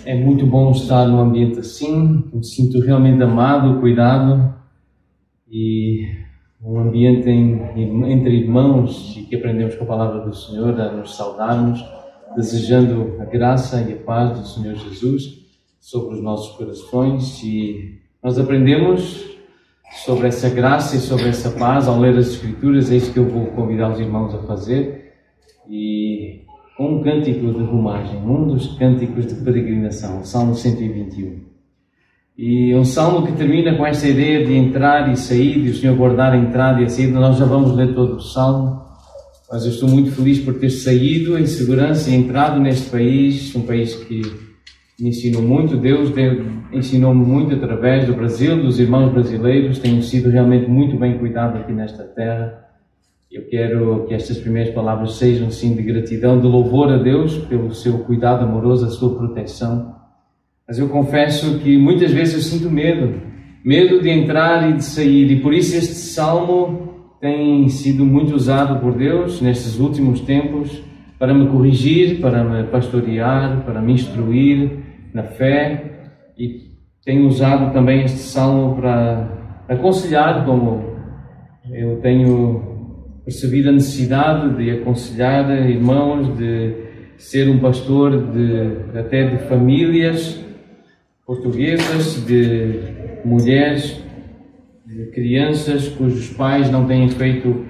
É muito bom estar num ambiente assim, me sinto realmente amado, cuidado, e um ambiente entre irmãos, e que aprendemos com a palavra do Senhor a nos saudarmos, desejando a graça e a paz do Senhor Jesus sobre os nossos corações. E nós aprendemos sobre essa graça e sobre essa paz ao ler as Escrituras. É isso que eu vou convidar os irmãos a fazer, e com um cântico de romagem, um dos cânticos de peregrinação, o Salmo 121. E um salmo que termina com esta ideia de entrar e sair, de o Senhor guardar a entrada e a saída. Nós já vamos ler todo o salmo, mas eu estou muito feliz por ter saído em segurança e entrado neste país, um país que me ensinou muito. Deus ensinou-me muito através do Brasil, dos irmãos brasileiros. Tenho sido realmente muito bem cuidado aqui nesta terra. Eu quero que estas primeiras palavras sejam, sim, de gratidão, de louvor a Deus pelo seu cuidado amoroso, a sua proteção. Mas eu confesso que muitas vezes eu sinto medo de entrar e de sair, e por isso este salmo tem sido muito usado por Deus nestes últimos tempos para me corrigir, para me pastorear, para me instruir na fé, e tenho usado também este salmo para aconselhar, como eu tenho percebido a necessidade de aconselhar irmãos, de ser um pastor até de famílias portuguesas, de mulheres, de crianças cujos pais não têm feito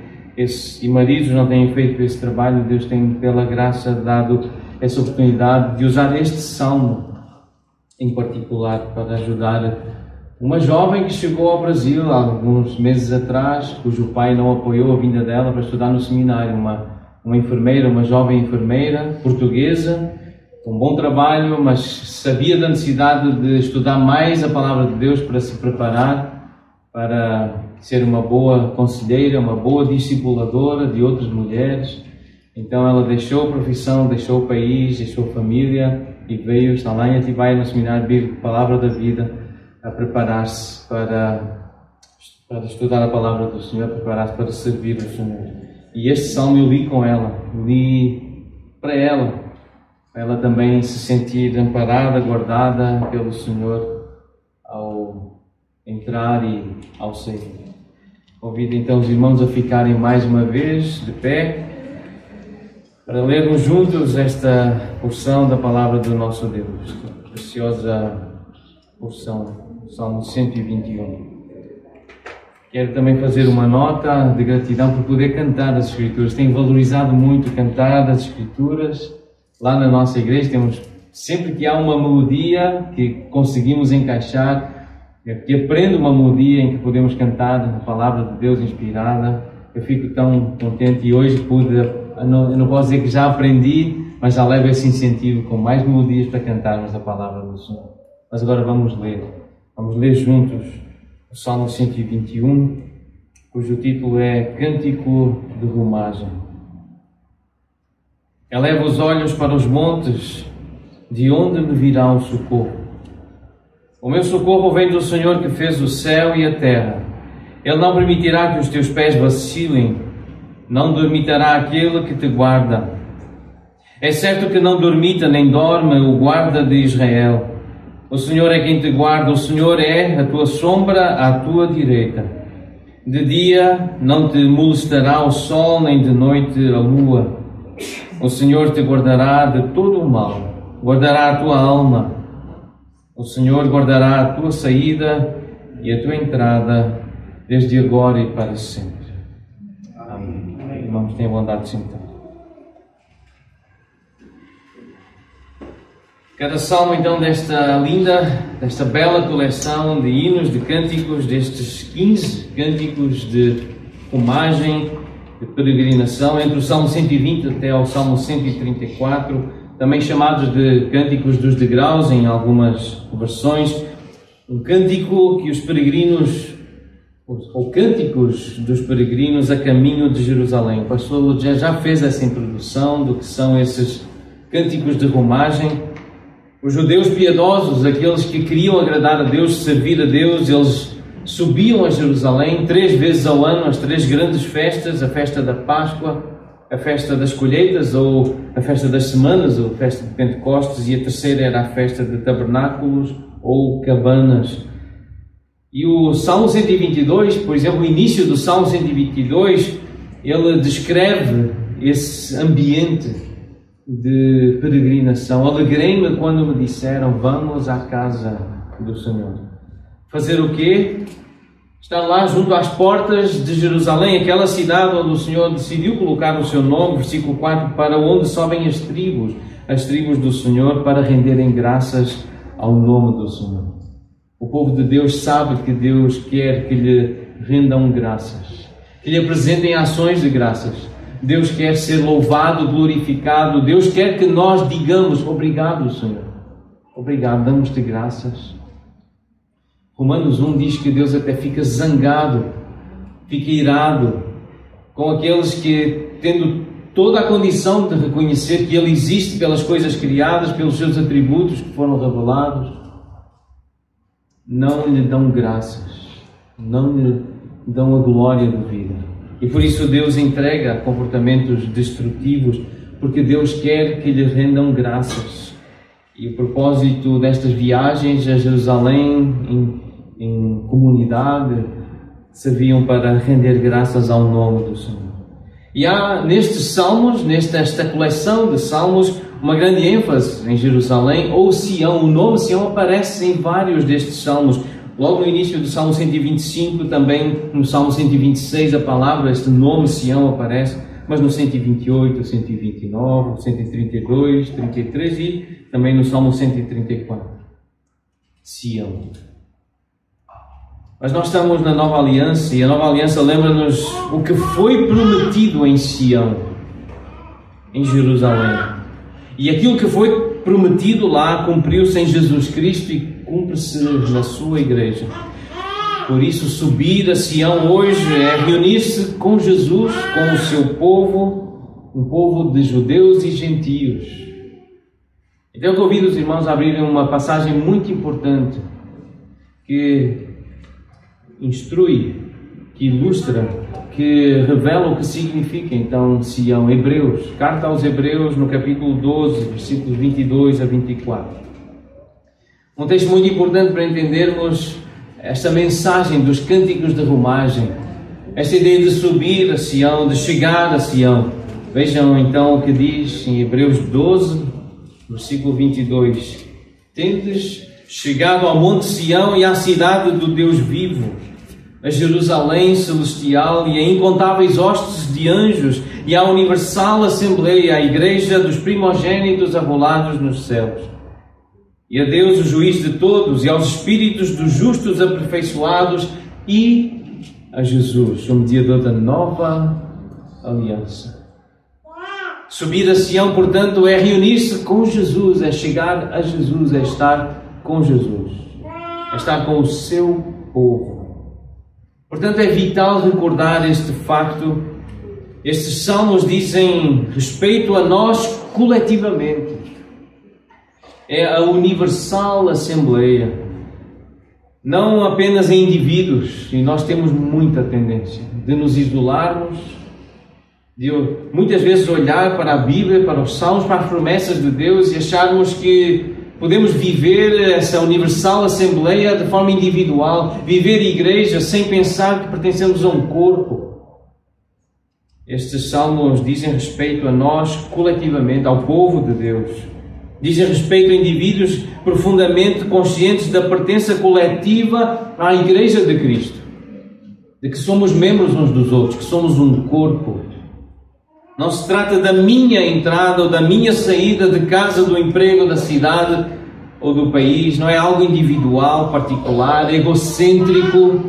e maridos não têm feito esse trabalho. Deus tem, pela graça, dado essa oportunidade de usar este salmo em particular para ajudar uma jovem que chegou ao Brasil há alguns meses atrás, cujo pai não apoiou a vinda dela para estudar no seminário. Uma enfermeira, uma jovem enfermeira portuguesa, com um bom trabalho, mas sabia da necessidade de estudar mais a palavra de Deus para se preparar para ser uma boa conselheira, uma boa discipuladora de outras mulheres. Então ela deixou a profissão, deixou o país, deixou a família e veio, está lá em Atibaia, no seminário bíblico Palavra da Vida, a preparar-se para estudar a palavra do Senhor, preparar-se para servir o Senhor. E este salmo eu li com ela, li para ela também se sentir amparada, guardada pelo Senhor ao entrar e ao sair. Convido então os irmãos a ficarem mais uma vez de pé para lermos juntos esta porção da palavra do nosso Deus, preciosa porção, Salmo 121. Quero também fazer uma nota de gratidão por poder cantar as Escrituras. Tenho valorizado muito cantar as Escrituras. Lá na nossa igreja temos, sempre que há uma melodia que conseguimos encaixar, que aprendo uma melodia em que podemos cantar a palavra de Deus inspirada, eu fico tão contente. E hoje eu não posso dizer que já aprendi, mas já levo esse incentivo com mais melodias para cantarmos a palavra do Senhor. Mas agora vamos ler juntos o Salmo 121, cujo título é Cântico de Romagem. Eleva os olhos para os montes, de onde me virá o socorro? O meu socorro vem do Senhor que fez o céu e a terra. Ele não permitirá que os teus pés vacilem, não dormitará aquele que te guarda. É certo que não dormita nem dorme o guarda de Israel. O Senhor é quem te guarda, o Senhor é a tua sombra à tua direita. De dia não te molestará o sol, nem de noite a lua. O Senhor te guardará de todo o mal, guardará a tua alma. O Senhor guardará a tua saída e a tua entrada, desde agora e para sempre. Amém. Irmãos, tenham bondade de sentar. Cada salmo, então, desta bela coleção de hinos, de cânticos, destes 15 cânticos de romagem, de peregrinação, entre o Salmo 120 até ao Salmo 134, também chamados de cânticos dos degraus em algumas versões. Um cântico que os peregrinos, ou cânticos dos peregrinos a caminho de Jerusalém. O pastor já fez essa introdução do que são esses cânticos de romagem. Os judeus piedosos, aqueles que queriam agradar a Deus, servir a Deus, eles subiam a Jerusalém 3 vezes ao ano, as 3 grandes festas, a festa da Páscoa, a festa das colheitas, ou a festa das semanas, ou a festa de Pentecostes, e a terceira era a festa de tabernáculos ou cabanas. E o Salmo 122, por exemplo, o início do Salmo 122, ele descreve esse ambiente de peregrinação. Alegrei-me quando me disseram: vamos à casa do Senhor. Fazer o quê? Estar lá junto às portas de Jerusalém, aquela cidade onde o Senhor decidiu colocar o seu nome, versículo 4, para onde sobem as tribos do Senhor, para renderem graças ao nome do Senhor. O povo de Deus sabe que Deus quer que lhe rendam graças, que lhe apresentem ações de graças. Deus quer ser louvado, glorificado. Deus quer que nós digamos: obrigado, Senhor. Obrigado, damos-te graças. Romanos 1 diz que Deus até fica zangado, fica irado com aqueles que, tendo toda a condição de reconhecer que Ele existe pelas coisas criadas, pelos seus atributos que foram revelados, não lhe dão graças, não lhe dão a glória devida. E por isso Deus entrega comportamentos destrutivos, porque Deus quer que lhe rendam graças. E o propósito destas viagens a Jerusalém em comunidade serviam para render graças ao nome do Senhor. E há nestes salmos, nesta coleção de salmos, uma grande ênfase em Jerusalém ou Sião. O nome Sião aparece em vários destes salmos. Logo no início do Salmo 125, também no Salmo 126, a palavra, este nome Sião aparece, mas no 128, 129, 132, 33 e também no Salmo 134. Sião. Mas nós estamos na Nova Aliança, e a Nova Aliança lembra-nos o que foi prometido em Sião, em Jerusalém. E aquilo que foi prometido lá cumpriu-se em Jesus Cristo e cumpre-se na sua igreja. Por isso, subir a Sião hoje é reunir-se com Jesus, com o seu povo, um povo de judeus e gentios. Então eu convido os irmãos a abrirem uma passagem muito importante que instrui, que ilustra, que revela o que significa então Sião. Hebreus, carta aos Hebreus, no capítulo 12, versículos 22 a 24. Um texto muito importante para entendermos esta mensagem dos cânticos de romagem, esta ideia de subir a Sião, de chegar a Sião. Vejam então o que diz em Hebreus 12, versículo 22. Tendes chegado ao monte Sião e à cidade do Deus vivo, a Jerusalém celestial e a incontáveis hostes de anjos e à universal assembleia, a igreja dos primogênitos arrolados nos céus. E a Deus, o juiz de todos, e aos espíritos dos justos aperfeiçoados, e a Jesus, o mediador da nova aliança. Subir a Sião, portanto, é reunir-se com Jesus, é chegar a Jesus, é estar com Jesus, é estar com o seu povo. Portanto, é vital recordar este facto. Estes salmos dizem respeito a nós coletivamente. É a universal assembleia, não apenas em indivíduos, e nós temos muita tendência de nos isolarmos, de muitas vezes olhar para a Bíblia, para os salmos, para as promessas de Deus e acharmos que podemos viver essa universal assembleia de forma individual, viver igreja sem pensar que pertencemos a um corpo. Estes salmos dizem respeito a nós coletivamente, ao povo de Deus. Dizem respeito a indivíduos profundamente conscientes da pertença coletiva à Igreja de Cristo, de que somos membros uns dos outros, que somos um corpo. Não se trata da minha entrada ou da minha saída de casa, do emprego, da cidade ou do país. Não é algo individual, particular, egocêntrico,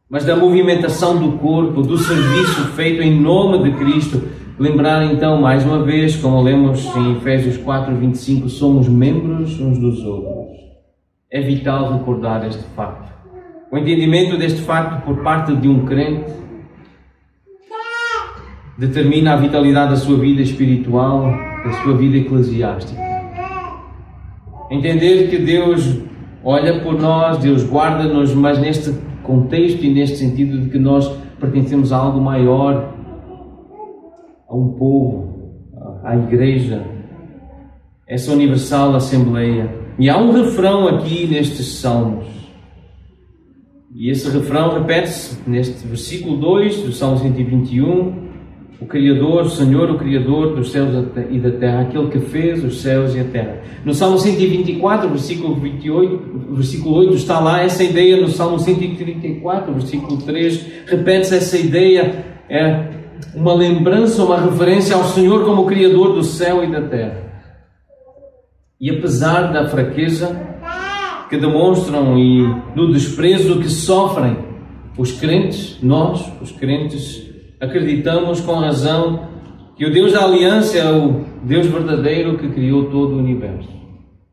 mas da movimentação do corpo, do serviço feito em nome de Cristo. Lembrar então, mais uma vez, como lemos em Efésios 4, 25, somos membros uns dos outros. É vital recordar este facto. O entendimento deste facto por parte de um crente determina a vitalidade da sua vida espiritual, da sua vida eclesiástica. Entender que Deus olha por nós, Deus guarda-nos, mas neste contexto e neste sentido de que nós pertencemos a algo maior, a um povo, à igreja, essa universal assembleia. E há um refrão aqui nestes salmos. E esse refrão repete-se neste versículo 2 do Salmo 121. O Criador, o Senhor, o Criador dos céus e da terra, aquele que fez os céus e a terra. No Salmo 124, versículo 8, está lá essa ideia. No Salmo 134, versículo 3, repete-se essa ideia. É uma lembrança, uma referência ao Senhor como o Criador do céu e da terra. E apesar da fraqueza que demonstram e do desprezo que sofrem os crentes, nós, os crentes, acreditamos com razão que o Deus da aliança é o Deus verdadeiro que criou todo o universo.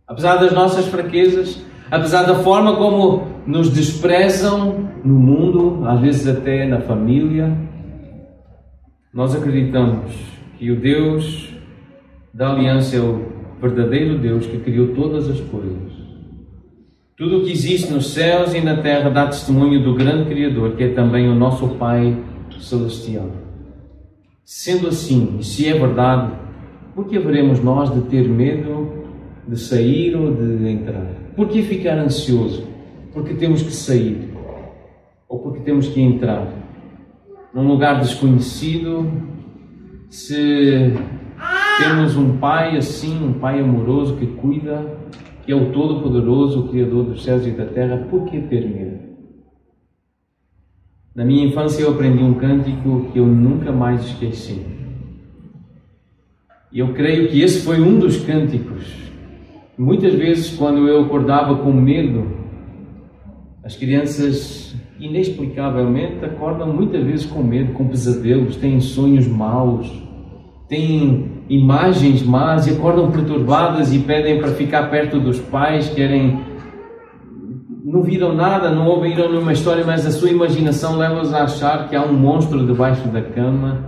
Apesar das nossas fraquezas, apesar da forma como nos desprezam no mundo, às vezes até na família, nós acreditamos que o Deus da aliança é o verdadeiro Deus que criou todas as coisas. Tudo o que existe nos céus e na terra dá testemunho do grande Criador, que é também o nosso Pai celestial. Sendo assim, e se é verdade, por que haveremos nós de ter medo de sair ou de entrar? Por que ficar ansioso? Porque temos que sair ou porque temos que entrar num lugar desconhecido? Se temos um Pai assim, um Pai amoroso que cuida, que é o Todo-Poderoso, o Criador dos céus e da terra, por que ter medo? Na minha infância eu aprendi um cântico que eu nunca mais esqueci. E eu creio que esse foi um dos cânticos. Muitas vezes, quando eu acordava com medo, as crianças, inexplicavelmente, acordam muitas vezes com medo, com pesadelos, têm sonhos maus, têm imagens más e acordam perturbadas e pedem para ficar perto dos pais, não viram nada, não ouviram nenhuma história, mas a sua imaginação leva-os a achar que há um monstro debaixo da cama,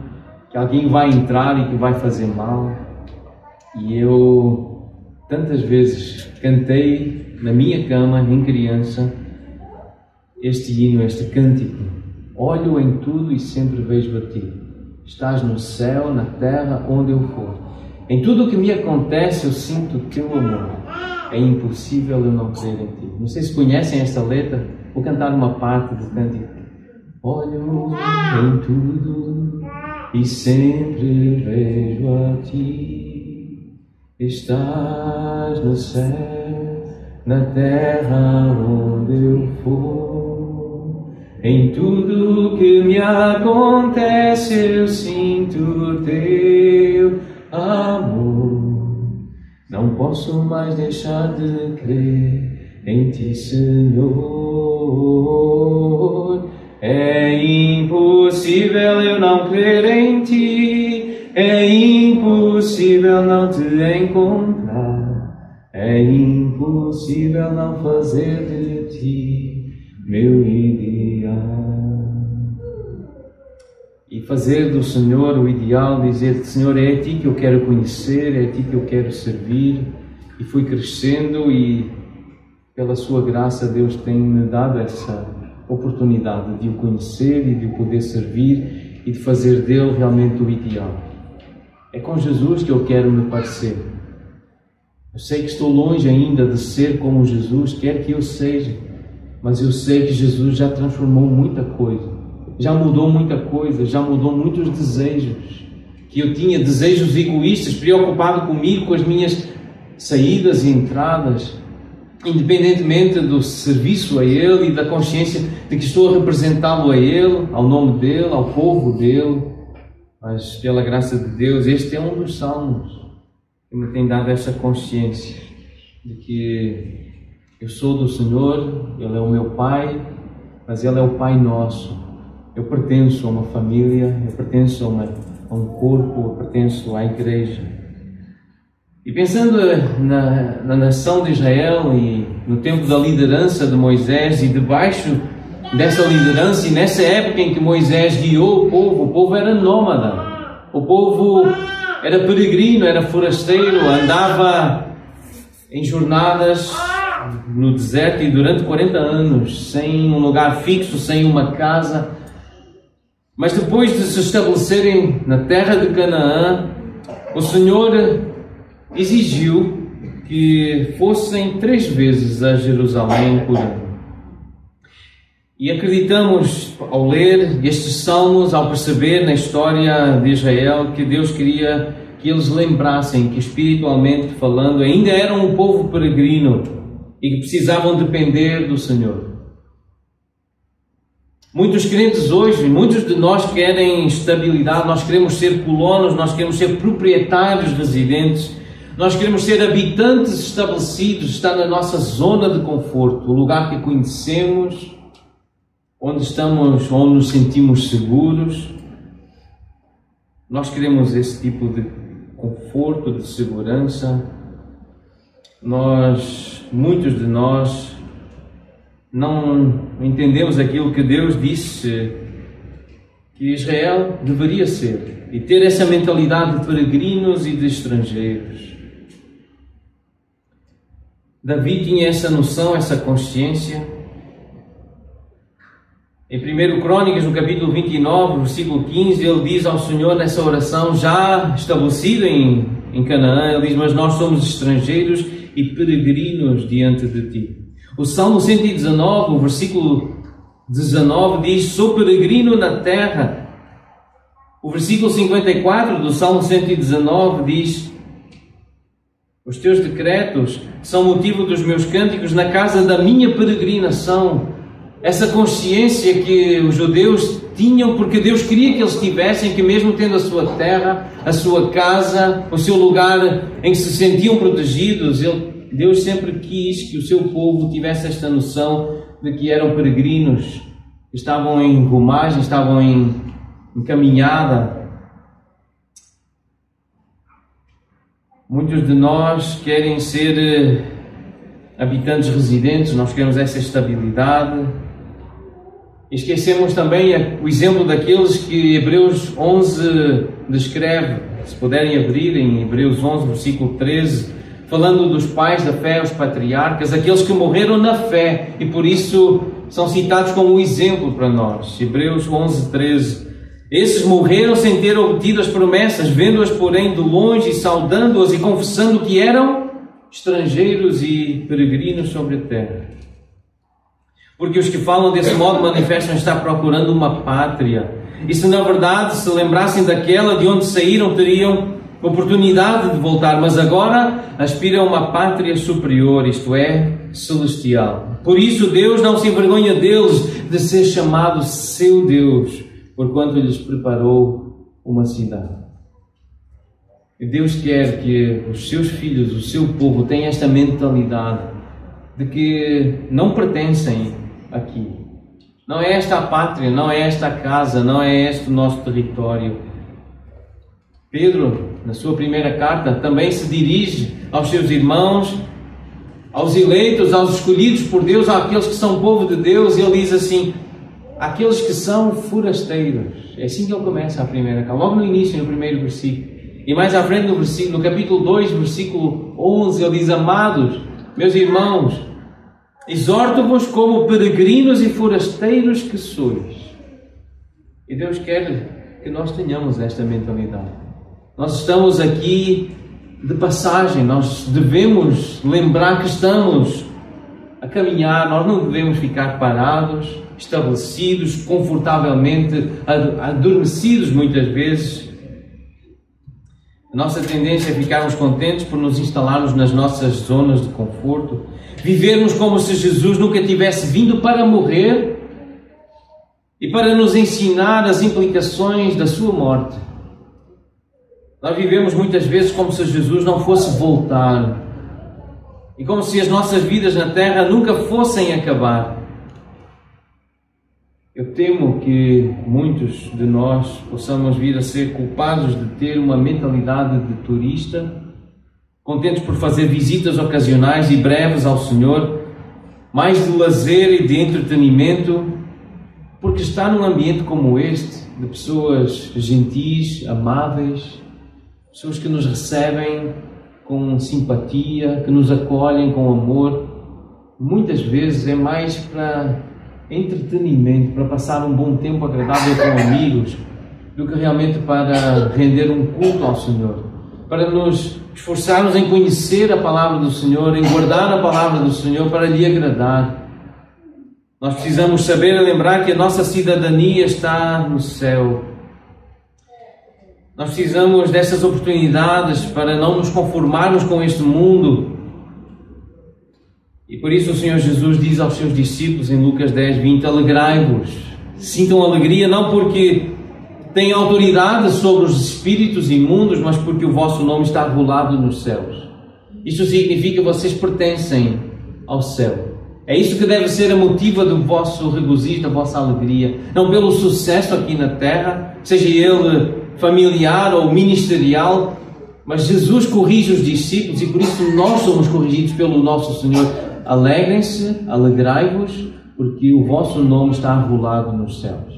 que alguém vai entrar e que vai fazer mal. E eu tantas vezes cantei na minha cama, em criança, este hino, este cântico. Olho em tudo e sempre vejo a ti. Estás no céu, na terra, onde eu for. Em tudo o que me acontece eu sinto o teu amor. É impossível eu não crer em ti. Não sei se conhecem esta letra. Vou cantar uma parte do cântico. Olho em tudo e sempre vejo a ti. Estás no céu, na terra onde eu for. Em tudo que me acontece eu sinto o teu amor. Não posso mais deixar de crer em ti, Senhor. É impossível eu não crer em ti. É impossível não te encontrar. É impossível não fazer de ti meu ideal. E fazer do Senhor o ideal, dizer: Senhor, é a Ti que eu quero conhecer, é a Ti que eu quero servir. E fui crescendo e, pela Sua graça, Deus tem-me dado essa oportunidade de o conhecer e de o poder servir e de fazer dele realmente o ideal. É com Jesus que eu quero me parecer. Eu sei que estou longe ainda de ser como Jesus quer que eu seja, mas eu sei que Jesus já transformou muita coisa. Já mudou muita coisa, já mudou muitos desejos. Que eu tinha desejos egoístas, preocupado comigo, com as minhas saídas e entradas, independentemente do serviço a Ele e da consciência de que estou a representá-lo a Ele, ao nome dEle, ao povo dEle. Mas, pela graça de Deus, este é um dos salmos que me tem dado essa consciência de que eu sou do Senhor, Ele é o meu Pai, mas Ele é o Pai nosso. Eu pertenço a uma família, eu pertenço a um corpo, eu pertenço à igreja. E pensando na nação de Israel e no tempo da liderança de Moisés, e debaixo dessa liderança e nessa época em que Moisés guiou o povo era nômada, o povo era peregrino, era forasteiro, andava em jornadas no deserto e durante 40 anos, sem um lugar fixo, sem uma casa. Mas depois de se estabelecerem na terra de Canaã, o Senhor exigiu que fossem 3 vezes a Jerusalém por ano. E acreditamos, ao ler estes salmos, ao perceber na história de Israel, que Deus queria que eles lembrassem que, espiritualmente falando, ainda eram um povo peregrino e que precisavam depender do Senhor. Muitos crentes hoje, muitos de nós querem estabilidade, nós queremos ser colonos, nós queremos ser proprietários residentes, nós queremos ser habitantes estabelecidos, estar na nossa zona de conforto, o lugar que conhecemos, onde estamos, onde nos sentimos seguros. Nós queremos esse tipo de conforto, de segurança. Muitos de nós, não entendemos aquilo que Deus disse que Israel deveria ser e ter essa mentalidade de peregrinos e de estrangeiros. Davi tinha essa noção, essa consciência. Em 1 Crônicas, no capítulo 29, versículo 15, ele diz ao Senhor nessa oração, já estabelecido em Canaã, ele diz: mas nós somos estrangeiros e peregrinos diante de ti. O Salmo 119, o versículo 19 diz: sou peregrino na terra. O versículo 54 do Salmo 119 diz: os teus decretos são motivo dos meus cânticos na casa da minha peregrinação. Essa consciência que os judeus tinham, porque Deus queria que eles tivessem, que mesmo tendo a sua terra, a sua casa, o seu lugar em que se sentiam protegidos, Deus sempre quis que o seu povo tivesse esta noção de que eram peregrinos, estavam em rumagem, estavam em caminhada. Muitos de nós querem ser habitantes residentes, nós queremos essa estabilidade. Esquecemos também o exemplo daqueles que Hebreus 11 descreve. Se puderem abrir em Hebreus 11, versículo 13, falando dos pais da fé, os patriarcas, aqueles que morreram na fé e por isso são citados como um exemplo para nós. Hebreus 11, 13. Esses morreram sem ter obtido as promessas, vendo-as, porém, de longe, saudando-as e confessando que eram estrangeiros e peregrinos sobre a terra. Porque os que falam desse modo manifestam estar procurando uma pátria. E se na verdade se lembrassem daquela de onde saíram, teriam oportunidade de voltar, mas agora aspiram a uma pátria superior, isto é, celestial. Por isso Deus não se envergonha deles de ser chamado seu Deus, porquanto lhes preparou uma cidade. E Deus quer que os seus filhos, o seu povo, tenham esta mentalidade de que não pertencem aqui. Não é esta a pátria, não é esta a casa, não é este o nosso território. Pedro, na sua primeira carta, também se dirige aos seus irmãos, aos eleitos, aos escolhidos por Deus, àqueles que são povo de Deus, e ele diz assim: aqueles que são forasteiros. É assim que ele começa a primeira carta, logo no início, no primeiro versículo. E mais à frente no capítulo 2, versículo 11, ele diz: amados, meus irmãos, exorto-vos como peregrinos e forasteiros que sois. E Deus quer que nós tenhamos esta mentalidade. Nós estamos aqui de passagem, nós devemos lembrar que estamos a caminhar, nós não devemos ficar parados, estabelecidos, confortavelmente, adormecidos muitas vezes. A nossa tendência é ficarmos contentes por nos instalarmos nas nossas zonas de conforto, vivermos como se Jesus nunca tivesse vindo para morrer e para nos ensinar as implicações da sua morte. Nós vivemos muitas vezes como se Jesus não fosse voltar e como se as nossas vidas na terra nunca fossem acabar. Eu temo que muitos de nós possamos vir a ser culpados de ter uma mentalidade de turista, contentes por fazer visitas ocasionais e breves ao Senhor, mais de lazer e de entretenimento, porque está num ambiente como este, de pessoas gentis, amáveis, pessoas que nos recebem com simpatia, que nos acolhem com amor. Muitas vezes é mais para entretenimento, para passar um bom tempo agradável com amigos, do que realmente para render um culto ao Senhor, para nos esforçarmos em conhecer a palavra do Senhor, em guardar a palavra do Senhor para lhe agradar. Nós precisamos saber e lembrar que a nossa cidadania está no céu. Nós precisamos dessas oportunidades para não nos conformarmos com este mundo. E por isso o Senhor Jesus diz aos seus discípulos em Lucas 10:20: alegrai-vos, sintam alegria, não porque têm autoridade sobre os espíritos imundos, mas porque o vosso nome está arrolado nos céus. Isto significa que vocês pertencem ao céu. É isso que deve ser a motiva do vosso regozijo, da vossa alegria. Não pelo sucesso aqui na terra, seja ele familiar ou ministerial, mas Jesus corrige os discípulos e por isso nós somos corrigidos pelo nosso Senhor. Alegrem-se, alegrai-vos, porque o vosso nome está arrolado nos céus.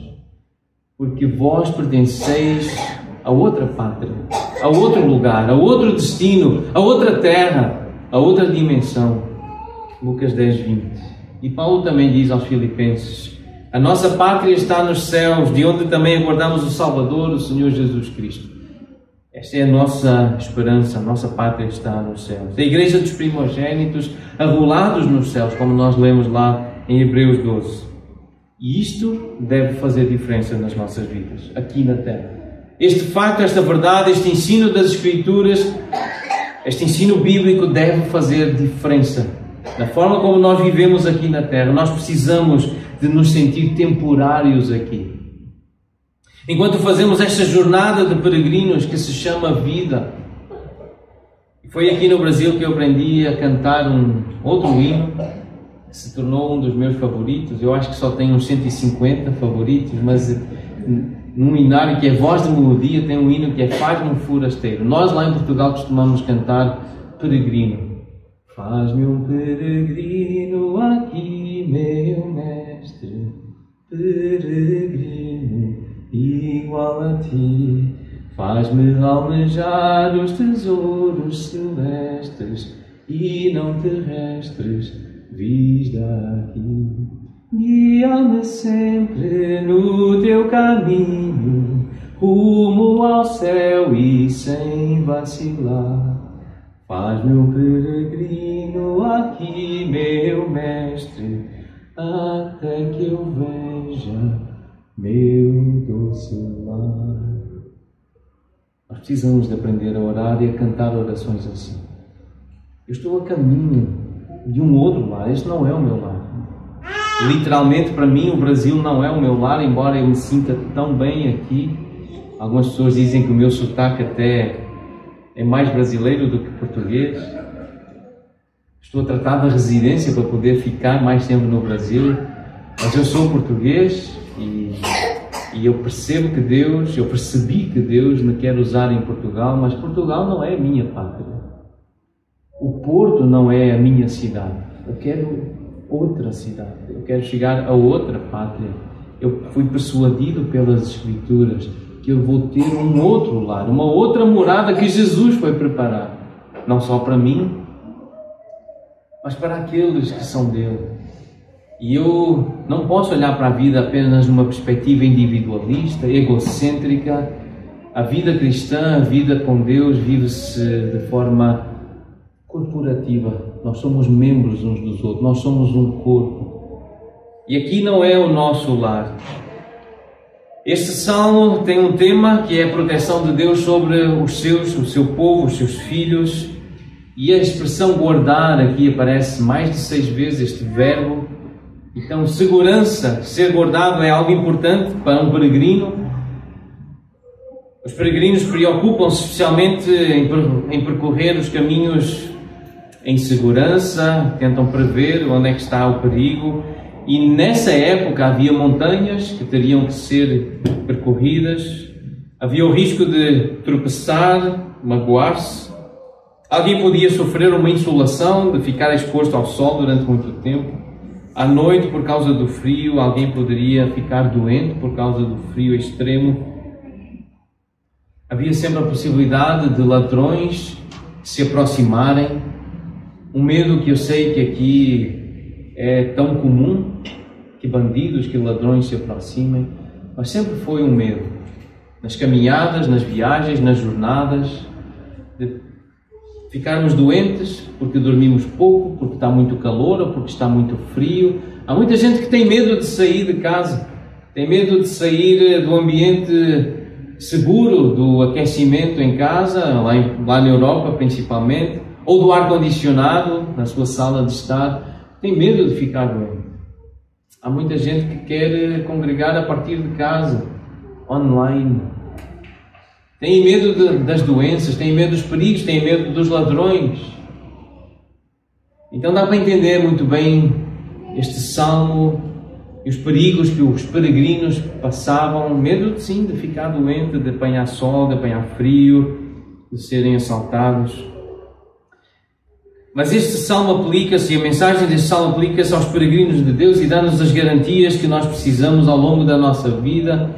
Porque vós pertenceis a outra pátria, a outro lugar, a outro destino, a outra terra, a outra dimensão. Lucas 10:20. E Paulo também diz aos Filipenses: a nossa pátria está nos céus, de onde também aguardamos o Salvador, o Senhor Jesus Cristo. Esta é a nossa esperança, a nossa pátria está nos céus. A igreja dos primogênitos, arrolados nos céus, como nós lemos lá em Hebreus 12. E isto deve fazer diferença nas nossas vidas, aqui na terra. Este facto, esta verdade, este ensino das Escrituras, este ensino bíblico deve fazer diferença na forma como nós vivemos aqui na terra. Nós precisamos de nos sentir temporários aqui. Enquanto fazemos esta jornada de peregrinos que se chama vida. Foi aqui no Brasil que eu aprendi a cantar um outro hino, que se tornou um dos meus favoritos. Eu acho que só tenho uns 150 favoritos, mas num hinário que é voz de melodia, tem um hino que é Faz-me um forasteiro. Nós lá em Portugal costumamos cantar peregrino. Faz-me um peregrino aqui, meu mestre, peregrino igual a ti. Faz-me almejar os tesouros celestes e não terrestres, vis daqui. Guia-me sempre no teu caminho, rumo ao céu e sem vacilar. Faz-me um peregrino aqui, meu mestre, até que eu veja meu doce lar. Nós precisamos de aprender a orar e a cantar orações assim. Eu estou a caminho de um outro lar, este não é o meu lar. Literalmente, para mim, o Brasil não é o meu lar, embora eu me sinta tão bem aqui. Algumas pessoas dizem que o meu sotaque até é mais brasileiro do que português. Estou a tratar da residência para poder ficar mais tempo no Brasil, mas eu sou português e eu percebi que Deus me quer usar em Portugal, mas Portugal não é a minha pátria. O Porto não é a minha cidade. Eu quero outra cidade. Eu quero chegar a outra pátria. Eu fui persuadido pelas Escrituras que eu vou ter um outro lar, uma outra morada que Jesus foi preparar, não só para mim, mas para aqueles que são dele. E eu não posso olhar para a vida apenas numa perspectiva individualista, egocêntrica. A vida cristã, a vida com Deus, vive-se de forma corporativa. Nós somos membros uns dos outros, nós somos um corpo. E aqui não é o nosso lar. Este salmo tem um tema que é a proteção de Deus sobre o seu povo, os seus filhos. E a expressão guardar aqui aparece mais de 6 vezes, este verbo. Então, segurança, ser guardado é algo importante para um peregrino. Os peregrinos preocupam-se especialmente em percorrer os caminhos em segurança, tentam prever onde é que está o perigo. E nessa época havia montanhas que teriam que ser percorridas, havia o risco de tropeçar, magoar-se. Alguém podia sofrer uma insolação, de ficar exposto ao sol durante muito tempo. À noite, por causa do frio, alguém poderia ficar doente por causa do frio extremo. Havia sempre a possibilidade de ladrões se aproximarem. Um medo que eu sei que aqui é tão comum, que bandidos, que ladrões se aproximem, mas sempre foi um medo. Nas caminhadas, nas viagens, nas jornadas, de ficarmos doentes porque dormimos pouco, porque está muito calor ou porque está muito frio. Há muita gente que tem medo de sair de casa, tem medo de sair do ambiente seguro, do aquecimento em casa, lá na Europa principalmente, ou do ar-condicionado na sua sala de estar. Tem medo de ficar doente. Há muita gente que quer congregar a partir de casa, online. Tem medo das doenças, tem medo dos perigos, tem medo dos ladrões. Então dá para entender muito bem este salmo e os perigos que os peregrinos passavam. Medo, sim, de ficar doente, de apanhar sol, de apanhar frio, de serem assaltados. Mas este salmo aplica-se, a mensagem deste salmo aplica-se aos peregrinos de Deus e dá-nos as garantias que nós precisamos ao longo da nossa vida,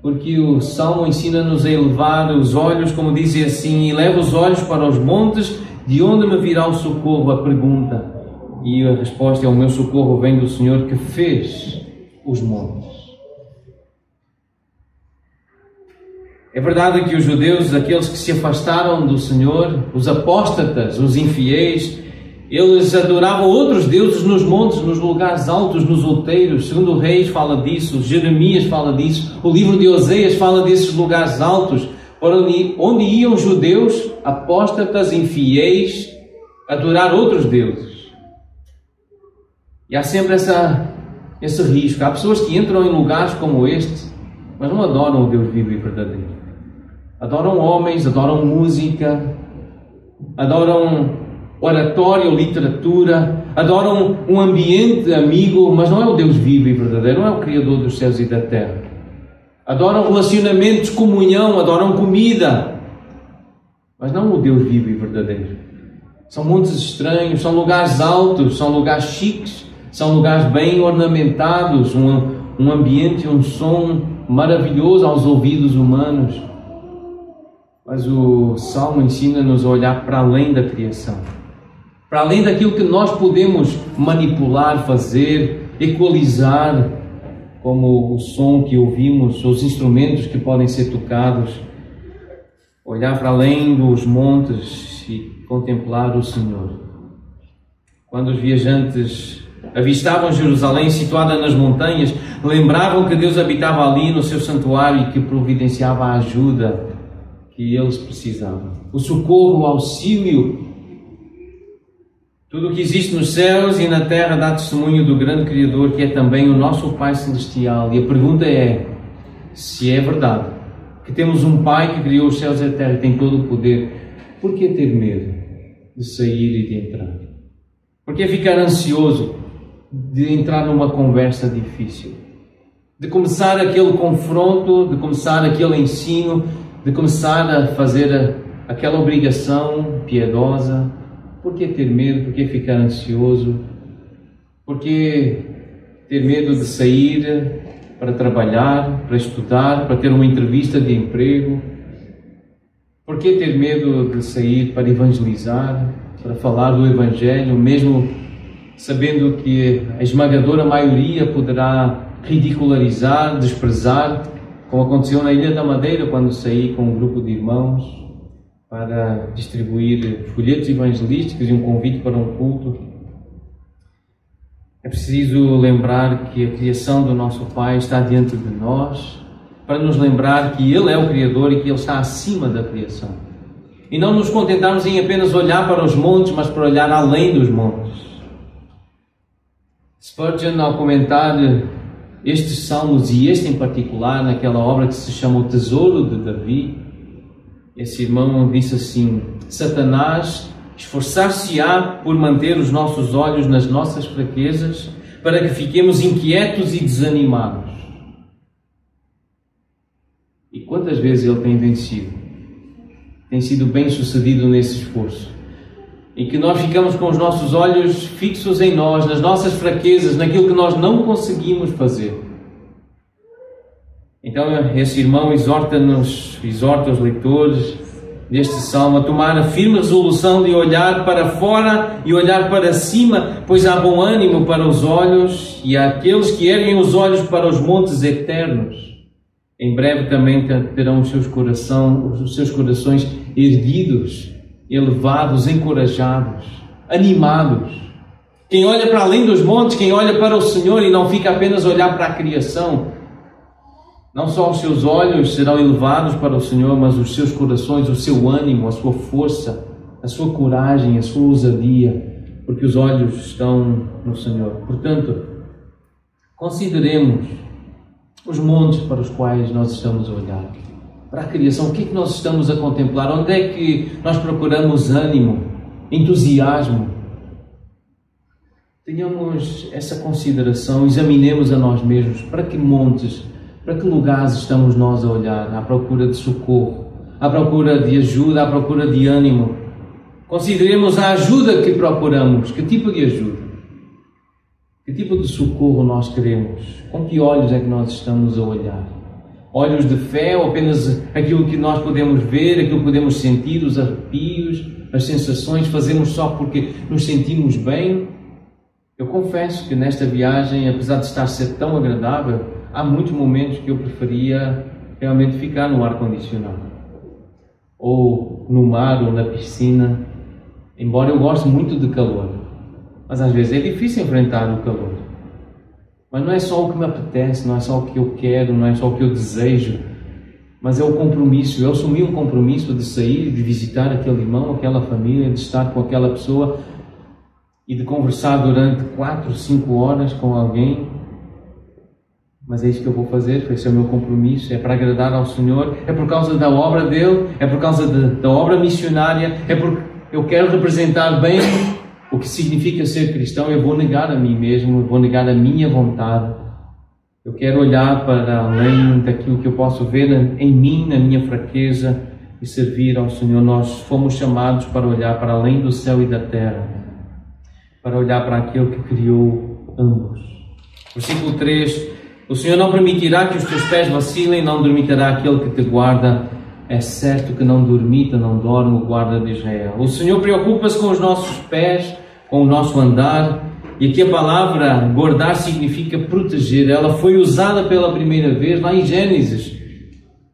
porque o salmo ensina-nos a elevar os olhos, como diz assim: eleva os olhos para os montes, de onde me virá o socorro? A pergunta. E a resposta é: o meu socorro vem do Senhor que fez os montes. É verdade que os judeus, aqueles que se afastaram do Senhor, os apóstatas, os infiéis, eles adoravam outros deuses nos montes, nos lugares altos, nos outeiros. Segundo Reis fala disso, Jeremias fala disso, o livro de Oseias fala desses lugares altos, onde iam judeus, apóstatas, infiéis, adorar outros deuses. E há sempre esse risco. Há pessoas que entram em lugares como este, mas não adoram o Deus vivo e verdadeiro. Adoram homens, adoram música, adoram oratório, literatura, adoram um ambiente amigo, mas não é o Deus vivo e verdadeiro, não é o Criador dos céus e da terra. Adoram relacionamentos, comunhão, adoram comida, mas não o Deus vivo e verdadeiro. São montes estranhos, são lugares altos, são lugares chiques, são lugares bem ornamentados, um ambiente, um som maravilhoso aos ouvidos humanos. Mas o Salmo ensina-nos a olhar para além da criação, para além daquilo que nós podemos manipular, fazer, equalizar, como o som que ouvimos, os instrumentos que podem ser tocados. Olhar para além dos montes e contemplar o Senhor. Quando os viajantes avistavam Jerusalém situada nas montanhas, lembravam que Deus habitava ali no seu santuário e que providenciava a ajuda que eles precisavam. O socorro, o auxílio. Tudo o que existe nos céus e na terra dá testemunho do grande Criador, que é também o nosso Pai Celestial. E a pergunta é, se é verdade que temos um Pai que criou os céus e a terra e tem todo o poder, por que ter medo de sair e de entrar? Por que ficar ansioso de entrar numa conversa difícil? De começar aquele confronto, de começar aquele ensino, de começar a fazer aquela obrigação piedosa? Por que ter medo? Por que ficar ansioso? Por que ter medo de sair para trabalhar, para estudar, para ter uma entrevista de emprego? Por que ter medo de sair para evangelizar, para falar do Evangelho, mesmo sabendo que a esmagadora maioria poderá ridicularizar, desprezar, como aconteceu na Ilha da Madeira, quando saí com um grupo de irmãos para distribuir folhetos evangelísticos e um convite para um culto? É preciso lembrar que a criação do nosso Pai está diante de nós, para nos lembrar que Ele é o Criador e que Ele está acima da criação. E não nos contentarmos em apenas olhar para os montes, mas para olhar além dos montes. Spurgeon, ao comentar estes salmos, e este em particular, naquela obra que se chama O Tesouro de Davi, esse irmão disse assim: Satanás esforçar-se-á por manter os nossos olhos nas nossas fraquezas, para que fiquemos inquietos e desanimados. E quantas vezes ele tem vencido? Tem sido bem sucedido nesse esforço, em que nós ficamos com os nossos olhos fixos em nós, nas nossas fraquezas, naquilo que nós não conseguimos fazer. Então esse irmão exorta os leitores, deste salmo, a tomar a firme resolução de olhar para fora e olhar para cima, pois há bom ânimo para os olhos e há aqueles que erguem os olhos para os montes eternos. Em breve também terão os seus corações erguidos, elevados, encorajados, animados. Quem olha para além dos montes, quem olha para o Senhor e não fica apenas a olhar para a criação, não só os seus olhos serão elevados para o Senhor, mas os seus corações, o seu ânimo, a sua força, a sua coragem, a sua ousadia, porque os olhos estão no Senhor. Portanto, consideremos os montes para os quais nós estamos a olhar, para a criação. O que é que nós estamos a contemplar? Onde é que nós procuramos ânimo, entusiasmo? Tenhamos essa consideração, examinemos a nós mesmos. Para que montes, para que lugares estamos nós a olhar? À procura de socorro, à procura de ajuda, à procura de ânimo. Consideremos a ajuda que procuramos. Que tipo de ajuda? Que tipo de socorro nós queremos? Com que olhos é que nós estamos a olhar? Olhos de fé ou apenas aquilo que nós podemos ver, aquilo que podemos sentir, os arrepios, as sensações, fazemos só porque nos sentimos bem? Eu confesso que nesta viagem, apesar de estar a ser tão agradável, há muitos momentos que eu preferia realmente ficar no ar-condicionado, ou no mar, ou na piscina, embora eu goste muito de calor. Mas às vezes é difícil enfrentar o calor. Mas não é só o que me apetece, não é só o que eu quero, não é só o que eu desejo, mas é o compromisso. Eu assumi um compromisso de sair, de visitar aquele irmão, aquela família, de estar com aquela pessoa e de conversar durante 4, 5 horas com alguém. Mas é isso que eu vou fazer, esse é o meu compromisso, é para agradar ao Senhor, é por causa da obra dele, é por causa da obra missionária, é porque eu quero representar bem o que significa ser cristão. Eu vou negar a mim mesmo, eu vou negar a minha vontade. Eu quero olhar para além daquilo que eu posso ver em mim, na minha fraqueza, e servir ao Senhor. Nós fomos chamados para olhar para além do céu e da terra, para olhar para aquele que criou ambos. Versículo 3: o Senhor não permitirá que os teus pés vacilem, não dormitará aquele que te guarda. É certo que não dormita, não dorme o guarda de Israel. O Senhor preocupa-se com os nossos pés, com o nosso andar. E aqui a palavra guardar significa proteger. Ela foi usada pela primeira vez lá em Gênesis,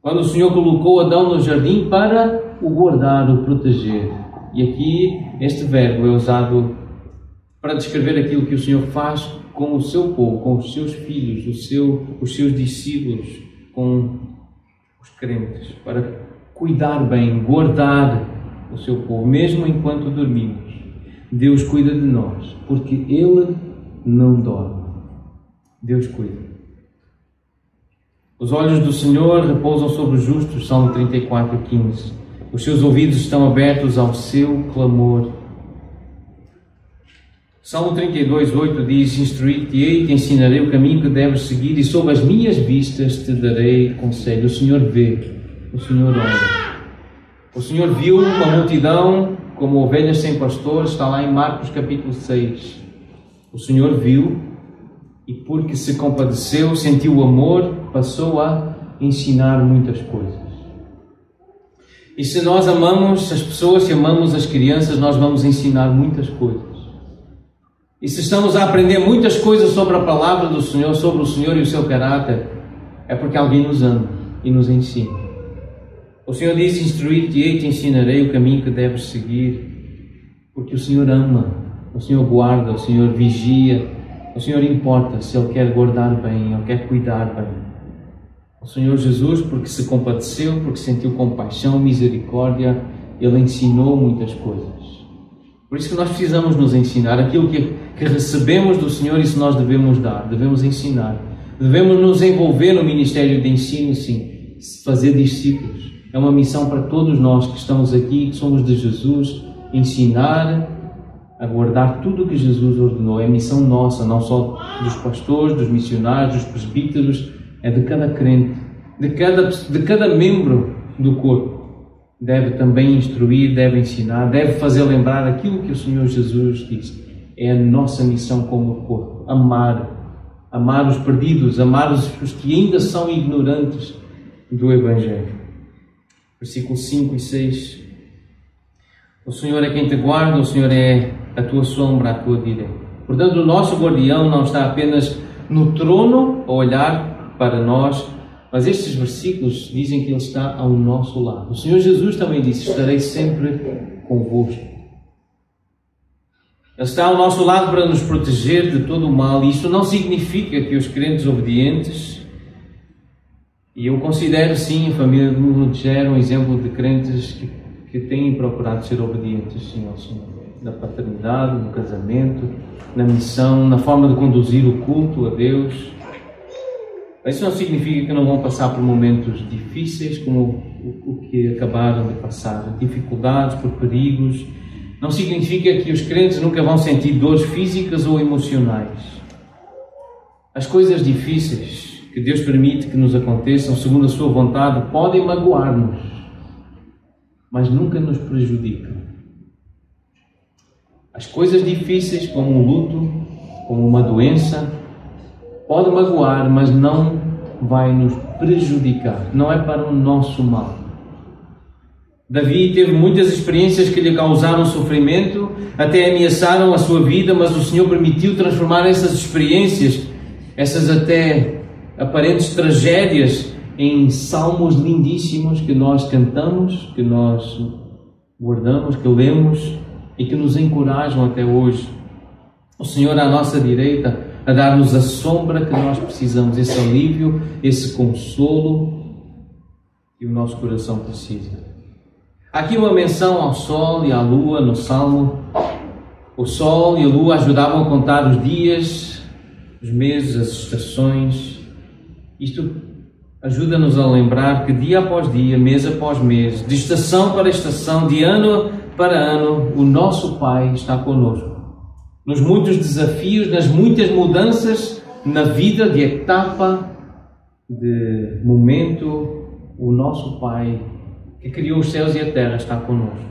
quando o Senhor colocou Adão no jardim para o guardar, o proteger. E aqui este verbo é usado para descrever aquilo que o Senhor faz com o seu povo, com os seus filhos, os seus discípulos, com os crentes, para cuidar bem, guardar o seu povo, mesmo enquanto dormimos. Deus cuida de nós, porque Ele não dorme. Deus cuida. Os olhos do Senhor repousam sobre os justos, Salmo 34:15. Os seus ouvidos estão abertos ao seu clamor. Salmo 32:8 diz: instruir-te-ei, te ensinarei o caminho que deves seguir, e sob as minhas vistas te darei conselho. O Senhor vê, o Senhor olha. O Senhor viu uma multidão como ovelhas sem pastor, está lá em Marcos capítulo 6. O Senhor viu e, porque se compadeceu, sentiu o amor, passou a ensinar muitas coisas. E se nós amamos as pessoas, se amamos as crianças, nós vamos ensinar muitas coisas. E se estamos a aprender muitas coisas sobre a palavra do Senhor, sobre o Senhor e o seu caráter, é porque alguém nos ama e nos ensina. O Senhor diz: instruir-te-ei, te ensinarei o caminho que deves seguir, porque o Senhor ama, o Senhor guarda, o Senhor vigia, o Senhor importa se Ele quer guardar bem, Ele quer cuidar bem. O Senhor Jesus, porque se compadeceu, porque sentiu compaixão, misericórdia, Ele ensinou muitas coisas. Por isso que nós precisamos nos ensinar aquilo que recebemos do Senhor. Isso nós devemos dar, devemos ensinar. Devemos nos envolver no ministério de ensino, sim, fazer discípulos. É uma missão para todos nós que estamos aqui, que somos de Jesus, ensinar a guardar tudo o que Jesus ordenou. É missão nossa, não só dos pastores, dos missionários, dos presbíteros, é de cada crente, de cada membro do corpo. Deve também instruir, deve ensinar, deve fazer lembrar aquilo que o Senhor Jesus disse. É a nossa missão como corpo, amar os perdidos, amar os que ainda são ignorantes do Evangelho. Versículos 5 e 6. O Senhor é quem te guarda, o Senhor é a tua sombra, a tua direita. Portanto, o nosso guardião não está apenas no trono a olhar para nós, mas estes versículos dizem que Ele está ao nosso lado. O Senhor Jesus também disse: estarei sempre convosco. Ele está ao nosso lado para nos proteger de todo o mal, e isto não significa que os crentes obedientes, e eu considero sim a família de Monteiro um exemplo de crentes que têm procurado ser obedientes sim ao Senhor, na paternidade, no casamento, na missão, na forma de conduzir o culto a Deus. Isso não significa que não vão passar por momentos difíceis como o que acabaram de passar, dificuldades, por perigos. Não significa que os crentes nunca vão sentir dores físicas ou emocionais. As coisas difíceis que Deus permite que nos aconteçam segundo a sua vontade podem magoar-nos, mas nunca nos prejudicam. As coisas difíceis, como um luto, como uma doença, podem magoar, mas não vai nos prejudicar. Não é para o nosso mal. Davi teve muitas experiências que lhe causaram sofrimento, até ameaçaram a sua vida, mas o Senhor permitiu transformar essas experiências, essas até aparentes tragédias, em salmos lindíssimos que nós cantamos, que nós guardamos, que lemos e que nos encorajam até hoje. O Senhor à nossa direita, a dar-nos a sombra que nós precisamos, esse alívio, esse consolo que o nosso coração precisa. Há aqui uma menção ao sol e à lua no Salmo. O sol e a lua ajudavam a contar os dias, os meses, as estações. Isto ajuda-nos a lembrar que dia após dia, mês após mês, de estação para estação, de ano para ano, o nosso Pai está conosco. Nos muitos desafios, nas muitas mudanças na vida, de etapa, de momento, o nosso Pai, que criou os céus e a terra, está connosco.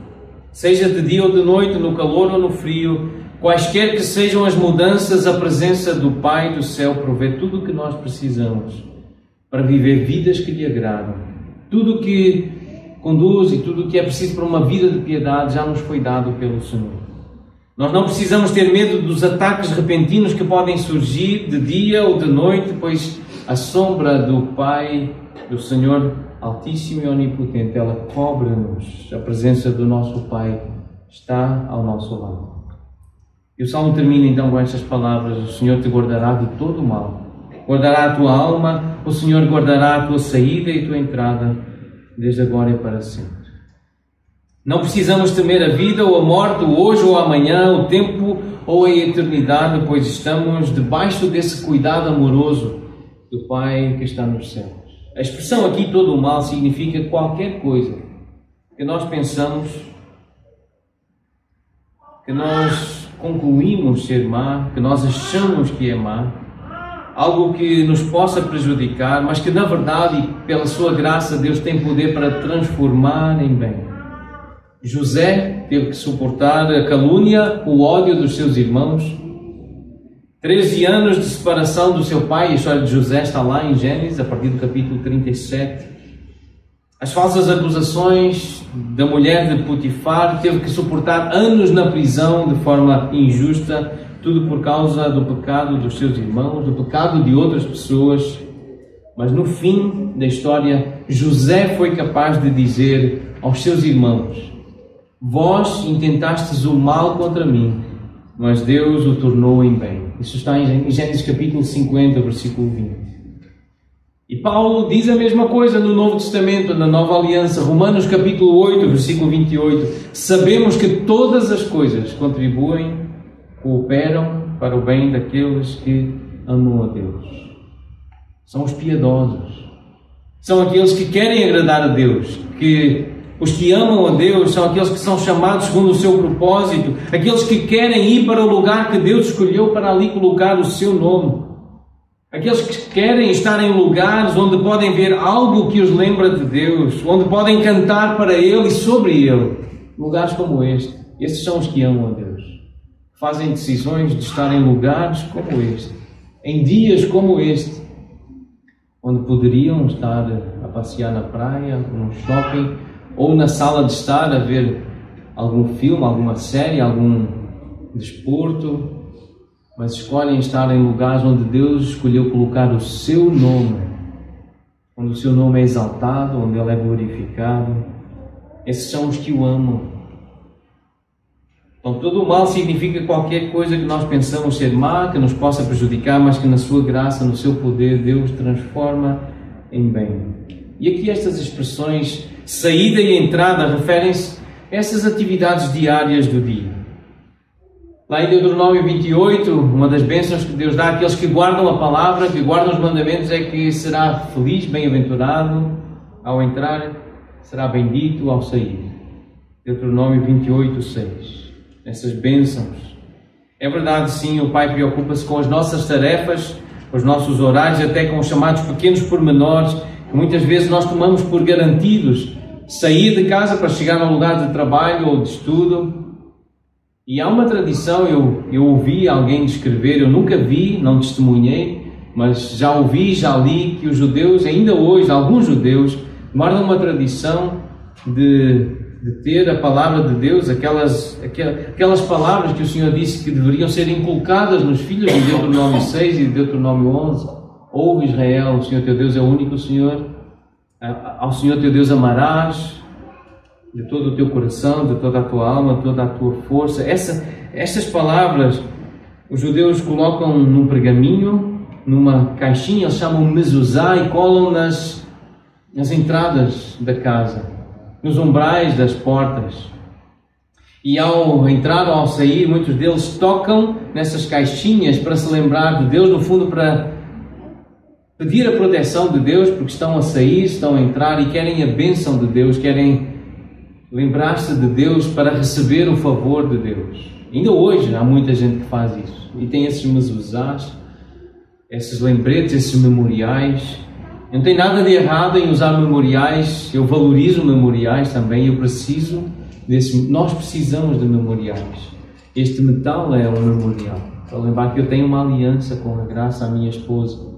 Seja de dia ou de noite, no calor ou no frio, quaisquer que sejam as mudanças, a presença do Pai do céu provê tudo o que nós precisamos para viver vidas que lhe agradam. Tudo o que conduz e tudo o que é preciso para uma vida de piedade já nos foi dado pelo Senhor. Nós não precisamos ter medo dos ataques repentinos que podem surgir de dia ou de noite, pois a sombra do Pai, do Senhor Altíssimo e Onipotente, ela cobre-nos. A presença do nosso Pai está ao nosso lado. E o Salmo termina então com estas palavras: o Senhor te guardará de todo o mal, guardará a tua alma, o Senhor guardará a tua saída e a tua entrada, desde agora e para sempre. Não precisamos temer a vida ou a morte, o hoje ou amanhã, o tempo ou a eternidade, pois estamos debaixo desse cuidado amoroso do Pai que está nos céus. A expressão aqui, todo o mal, significa qualquer coisa que nós pensamos, que nós concluímos ser má, que nós achamos que é má, algo que nos possa prejudicar, mas que na verdade, pela sua graça, Deus tem poder para transformar em bem. José teve que suportar a calúnia, o ódio dos seus irmãos. 13 anos de separação do seu pai. A história de José está lá em Gênesis, a partir do capítulo 37. As falsas acusações da mulher de Potifar. Teve que suportar anos na prisão de forma injusta, tudo por causa do pecado dos seus irmãos, do pecado de outras pessoas. Mas no fim da história, José foi capaz de dizer aos seus irmãos: vós intentastes o mal contra mim, mas Deus o tornou em bem. Isso está em Gênesis capítulo 50, versículo 20. E Paulo diz a mesma coisa no Novo Testamento, na Nova Aliança, Romanos capítulo 8, versículo 28. Sabemos que todas as coisas contribuem, cooperam para o bem daqueles que amam a Deus. São os piedosos. São aqueles que querem agradar a Deus, os que amam a Deus são aqueles que são chamados segundo o seu propósito, aqueles que querem ir para o lugar que Deus escolheu para ali colocar o seu nome, aqueles que querem estar em lugares onde podem ver algo que os lembra de Deus, onde podem cantar para Ele e sobre Ele. Lugares como este. Estes são os que amam a Deus. Fazem decisões de estar em lugares como este, em dias como este, onde poderiam estar a passear na praia, num shopping, ou na sala de estar a ver algum filme, alguma série, algum desporto, mas escolhem estar em lugares onde Deus escolheu colocar o seu nome, onde o seu nome é exaltado, onde Ele é glorificado. Esses são os que o amam. Então, todo o mal significa qualquer coisa que nós pensamos ser má, que nos possa prejudicar, mas que na sua graça, no seu poder, Deus transforma em bem. E aqui estas expressões, saída e entrada, referem-se a essas atividades diárias do dia. Lá em Deuteronômio 28, uma das bênçãos que Deus dá àqueles que guardam a palavra, que guardam os mandamentos, é que será feliz, bem-aventurado ao entrar, será bendito ao sair. Deuteronômio 28, 6. Essas bênçãos. É verdade, sim, o Pai preocupa-se com as nossas tarefas, com os nossos horários, até com os chamados pequenos pormenores, que muitas vezes nós tomamos por garantidos. Sair de casa para chegar ao lugar de trabalho ou de estudo. E há uma tradição, eu ouvi alguém descrever, eu nunca vi, não testemunhei, mas já ouvi, já li, que os judeus, ainda hoje, alguns judeus, guardam uma tradição de ter a palavra de Deus, aquelas palavras que o Senhor disse que deveriam ser inculcadas nos filhos, em Deuteronômio 6 e Deuteronômio 11. Ouve Israel, o Senhor teu Deus é o único Senhor, ao Senhor teu Deus amarás de todo o teu coração, de toda a tua alma, de toda a tua força. Essas palavras os judeus colocam num pergaminho, numa caixinha, eles chamam mezuzá, e colam nas entradas da casa, nos umbrais das portas. E ao entrar ou ao sair, muitos deles tocam nessas caixinhas para se lembrar de Deus, no fundo para pedir a proteção de Deus, porque estão a sair, estão a entrar e querem a bênção de Deus, querem lembrar-se de Deus para receber o favor de Deus. Ainda hoje há muita gente que faz isso e tem esses mezuzás, esses lembretes, esses memoriais. Não tem nada de errado em usar memoriais, eu valorizo memoriais também, nós precisamos de memoriais. Este metal é um memorial, para lembrar que eu tenho uma aliança com a graça à minha esposa.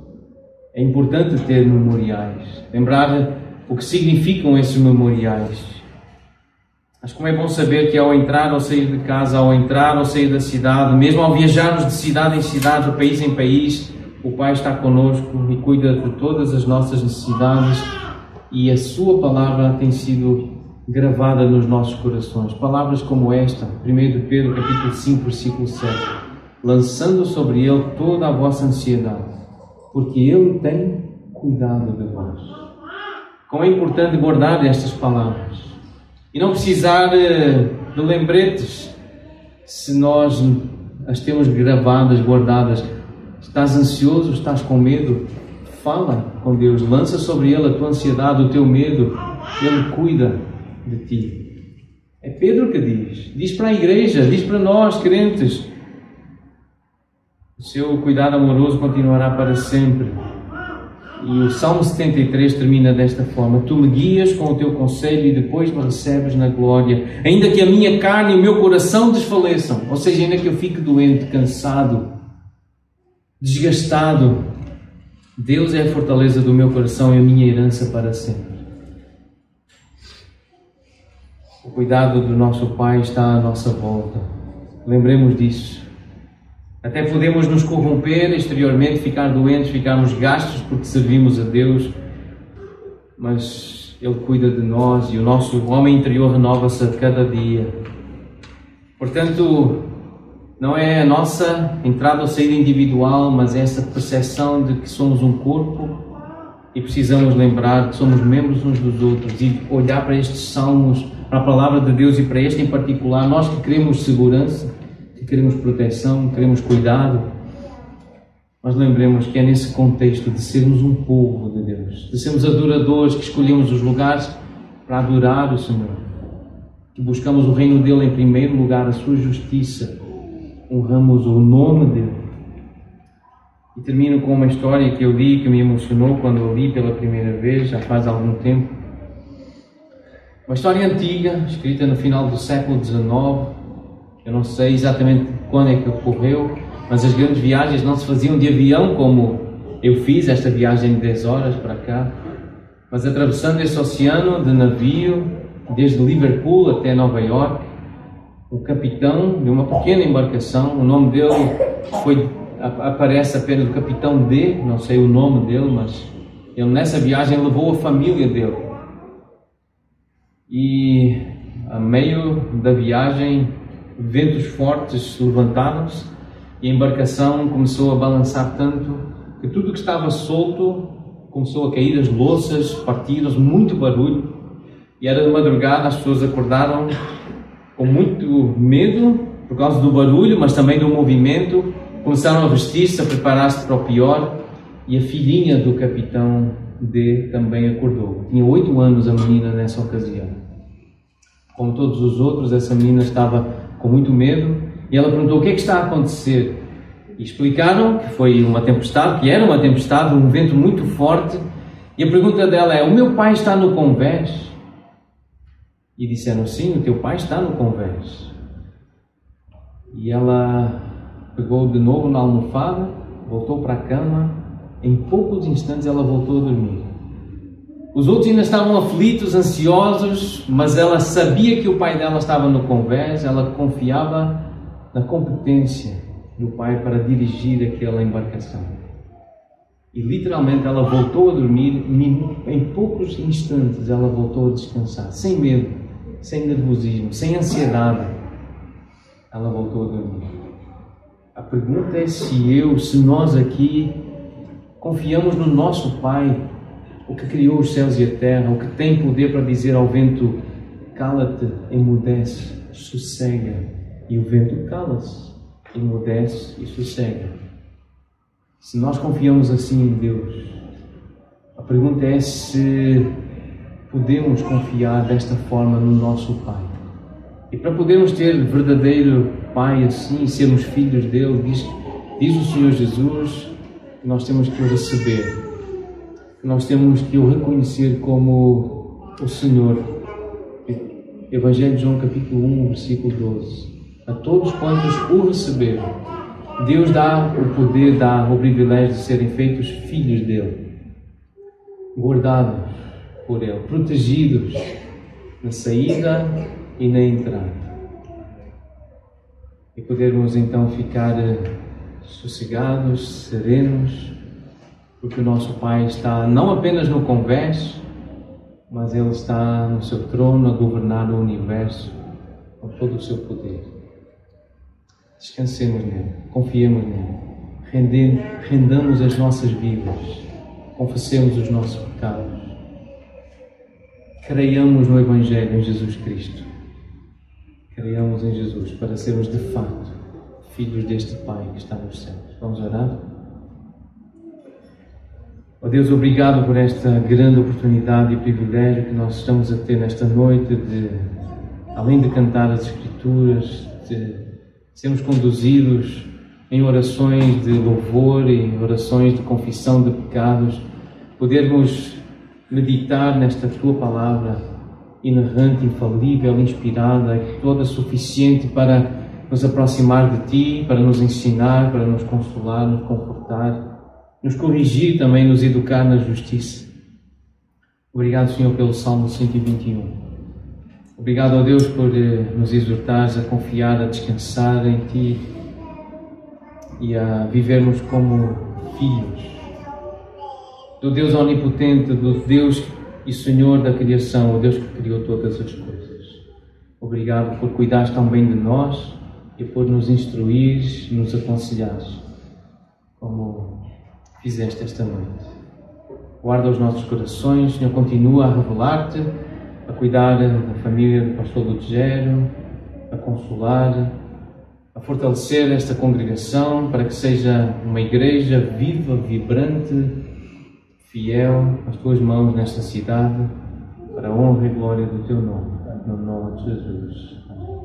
É importante ter memoriais, lembrar o que significam esses memoriais. Mas como é bom saber que ao entrar ou sair de casa, ao entrar ou sair da cidade, mesmo ao viajarmos de cidade em cidade, de país em país, o Pai está connosco e cuida de todas as nossas necessidades, e a sua palavra tem sido gravada nos nossos corações. Palavras como esta, 1 de Pedro capítulo 5, versículo 7. Lançando sobre Ele toda a vossa ansiedade, porque Ele tem cuidado de vós. Como é importante guardar estas palavras e não precisar de lembretes se nós as temos gravadas, guardadas. Estás ansioso, estás com medo? Fala com Deus, lança sobre Ele a tua ansiedade, o teu medo. Ele cuida de ti. É Pedro que diz para a igreja, diz para nós crentes. O seu cuidado amoroso continuará para sempre. E o Salmo 73 termina desta forma: Tu me guias com o teu conselho e depois me recebes na glória. Ainda que a minha carne e o meu coração desfaleçam, ou seja, ainda que eu fique doente, cansado, desgastado, Deus é a fortaleza do meu coração e a minha herança para sempre. O cuidado do nosso Pai está à nossa volta. Lembremos disso. Até podemos nos corromper exteriormente, ficar doentes, ficarmos gastos porque servimos a Deus, mas Ele cuida de nós e o nosso homem interior renova-se a cada dia. Portanto, não é a nossa entrada ou saída individual, mas é essa percepção de que somos um corpo e precisamos lembrar que somos membros uns dos outros e olhar para estes salmos, para a palavra de Deus e para este em particular, nós que queremos segurança, que queremos proteção, queremos cuidado, mas lembremos que é nesse contexto de sermos um povo de Deus, de sermos adoradores, que escolhemos os lugares para adorar o Senhor, que buscamos o reino dEle em primeiro lugar, a sua justiça, honramos o nome dEle. E termino com uma história que eu li, que me emocionou quando eu li pela primeira vez, já faz algum tempo. Uma história antiga, escrita no final do século XIX. Eu não sei exatamente quando é que ocorreu, mas as grandes viagens não se faziam de avião como eu fiz, esta viagem de 10 horas para cá, mas atravessando esse oceano de navio, desde Liverpool até Nova York, um capitão de uma pequena embarcação. O nome dele aparece apenas o capitão D, não sei o nome dele, mas ele nessa viagem levou a família dele. E a meio da viagem, ventos fortes se levantaram-se e a embarcação começou a balançar tanto que tudo que estava solto começou a cair, as louças partidas, muito barulho. E era de madrugada, as pessoas acordaram com muito medo por causa do barulho, mas também do movimento. Começaram a vestir-se, a preparar-se para o pior. E a filhinha do capitão D também acordou. Tinha 8 anos a menina nessa ocasião. Como todos os outros, essa menina estava com muito medo e ela perguntou: o que é que está a acontecer? E explicaram que foi uma tempestade, que era uma tempestade, um vento muito forte. E a pergunta dela é: o meu pai está no convés? E disseram: sim, o teu pai está no convés. E ela pegou de novo na almofada, voltou para a cama. Em poucos instantes ela voltou a dormir. Os outros ainda estavam aflitos, ansiosos, mas ela sabia que o pai dela estava no convés. Ela confiava na competência do pai para dirigir aquela embarcação. E literalmente ela voltou a dormir. Em poucos instantes ela voltou a descansar, sem medo, sem nervosismo, sem ansiedade. Ela voltou a dormir. A pergunta é se nós aqui confiamos no nosso Pai, o que criou os céus e a terra, o que tem poder para dizer ao vento: cala-te, emudece, sossega. E o vento cala-se, emudece e sossega. Se nós confiamos assim em Deus, a pergunta é se podemos confiar desta forma no nosso Pai. E para podermos ter verdadeiro Pai assim, sermos filhos dele, diz o Senhor Jesus, nós temos que o receber, nós temos que o reconhecer como o Senhor. Evangelho de João capítulo 1, versículo 12. A todos quantos o receberam, Deus dá o poder, dá o privilégio de serem feitos filhos dele, guardados por ele, protegidos na saída e na entrada. E podermos então ficar sossegados, serenos, porque o nosso Pai está não apenas no convés, mas Ele está no seu trono a governar o universo com todo o seu poder. Descansemos nele, confiemos nele, rendamos as nossas vidas, confessemos os nossos pecados, creiamos no Evangelho em Jesus Cristo, creiamos em Jesus para sermos de fato filhos deste Pai que está nos céus. Vamos orar? Ó Deus, obrigado por esta grande oportunidade e privilégio que nós estamos a ter nesta noite de, além de cantar as Escrituras, de sermos conduzidos em orações de louvor e orações de confissão de pecados, podermos meditar nesta Tua Palavra inerrante, infalível, inspirada, toda suficiente para nos aproximar de Ti, para nos ensinar, para nos consolar, nos confortar, nos corrigir também, nos educar na justiça. Obrigado, Senhor, pelo Salmo 121. Obrigado, ó Deus, por nos exortares a confiar, a descansar em Ti e a vivermos como filhos do Deus Onipotente, do Deus e Senhor da criação, o Deus que criou todas as coisas. Obrigado por cuidares tão bem de nós e por nos instruires, nos aconselhares, como fizeste esta noite. Guarda os nossos corações, Senhor, continua a revelar-te, a cuidar da família do pastor Lutgero, a consolar, a fortalecer esta congregação para que seja uma igreja viva, vibrante, fiel às Tuas mãos nesta cidade, para a honra e glória do Teu nome, no nome de Jesus. Amém.